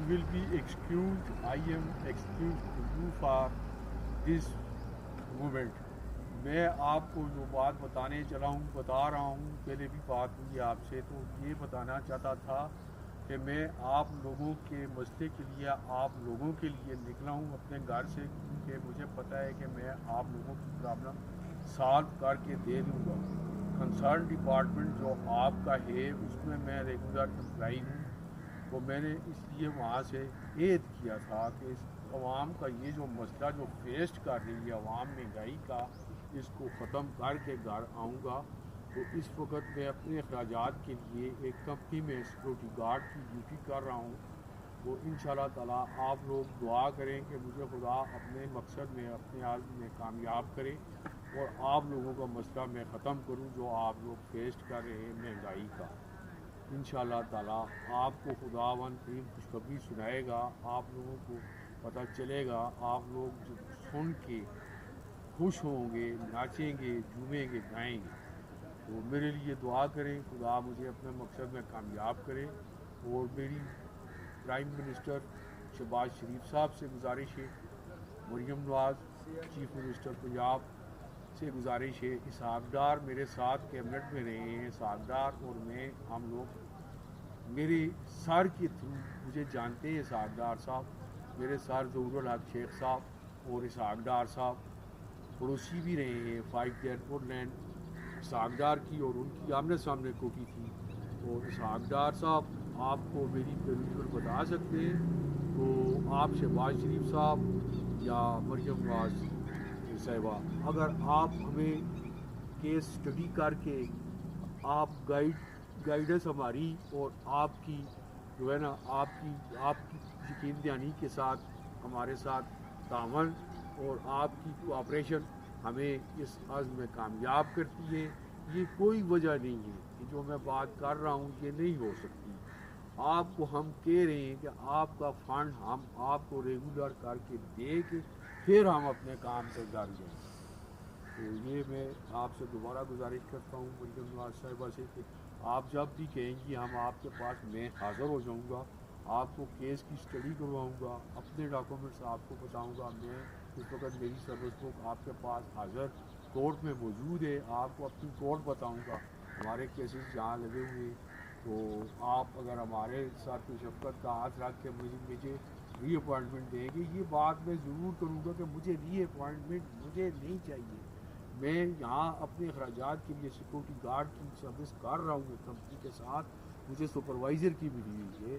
will be excused. I am excused to you for this moment. میں آپ کو جو بات بتا رہا ہوں پہلے بھی بات ہوئی آپ سے، تو یہ بتانا چاہتا تھا کہ میں آپ لوگوں کے مسئلے کے لیے آپ لوگوں کے لیے نکلا ہوں اپنے گھر سے، کیونکہ مجھے پتہ ہے کہ میں آپ لوگوں کی پرابلم سالو کر کے دے دوں گا۔ کنسرن ڈپارٹمنٹ جو آپ کا ہے اس میں میں ریگولر امپلائی ہوں، تو میں نے اس لیے وہاں سے عہد کیا تھا کہ اس عوام کا یہ جو مسئلہ جو فیس کر رہی ہے عوام مہنگائی کا، اس کو ختم کر کے گھر آؤں گا۔ تو اس وقت میں اپنے اخراجات کے لیے ایک کمپنی میں سیکورٹی گارڈ کی ڈیوٹی کر رہا ہوں۔ تو انشاءاللہ تعالیٰ آپ لوگ دعا کریں کہ مجھے خدا اپنے مقصد میں اپنے عزم میں کامیاب کرے اور آپ لوگوں کا مسئلہ میں ختم کروں جو آپ لوگ فیس کر رہے ہیں مہنگائی کا۔ انشاءاللہ تعالیٰ آپ کو خداوند کریم خوشخبری سنائے گا، آپ لوگوں کو پتہ چلے گا، آپ لوگ جب سن کے خوش ہوں گے، ناچیں گے، جھومیں گے، گائیں گے۔ تو میرے لیے دعا کریں، خدا مجھے اپنے مقصد میں کامیاب کرے۔ اور میری پرائم منسٹر شہباز شریف صاحب سے گزارش ہے، مریم نواز چیف منسٹر پنجاب سے گزارش ہے، اسحاق ڈار میرے ساتھ کیبنٹ میں رہے ہیں، اسحاق ڈار اور میں ہم لوگ میرے سر کے تھرو مجھے جانتے ہیں اسحاق ڈار صاحب، میرے سر ظہور الحق شیخ صاحب اور اسحاق ڈار صاحب پڑوسی بھی رہے ہیں، 5 ڈیڈ لینڈ اسحاق ڈار کی اور ان کی آمنے سامنے کوٹھی تھی۔ اور اسحاق ڈار صاحب آپ کو میری پریویژن بتا سکتے ہیں، تو آپ شہباز شریف صاحب یا مریم نواز صاحبہ اگر آپ ہمیں کیس اسٹڈی کر کے آپ گائیڈنس ہماری اور آپ کی جو ہے نا آپ کی یقین دہانی کے ساتھ ہمارے ساتھ تعاون اور آپ کی کوآپریشن ہمیں اس عزم میں کامیاب کرتی ہے۔ یہ کوئی وجہ نہیں ہے کہ جو میں بات کر رہا ہوں یہ نہیں ہو سکتی۔ آپ کو ہم کہہ رہے ہیں کہ آپ کا فنڈ ہم آپ کو ریگولر کر کے دے کے پھر ہم اپنے کام پہ گھر جائیں۔ تو یہ میں آپ سے دوبارہ گزارش کرتا ہوں مریم نواز صاحبہ سے کہ آپ جب بھی کہیں گی ہم آپ کے پاس میں حاضر ہو جاؤں گا، آپ کو کیس کی اسٹڈی کرواؤں گا، اپنے ڈاکومنٹس آپ کو بتاؤں گا۔ میں اس وقت میری سروس بک آپ کے پاس حاضر کورٹ میں موجود ہے، آپ کو اپنی کورٹ بتاؤں گا، ہمارے کیسز جہاں لگے ہوئے ہیں۔ تو آپ اگر ہمارے ساتھ شفقت کا ہاتھ رکھ کے مجھے ری اپوائنٹمنٹ دیں گے، یہ بات میں ضرور کروں گا کہ مجھے ری اپوائنٹمنٹ مجھے نہیں چاہیے۔ میں یہاں اپنے اخراجات کے لیے سیکورٹی گارڈ کی سروس کر رہا ہوں ایک کمپنی کے ساتھ، مجھے سپروائزر کی ملی ہوئی ہے،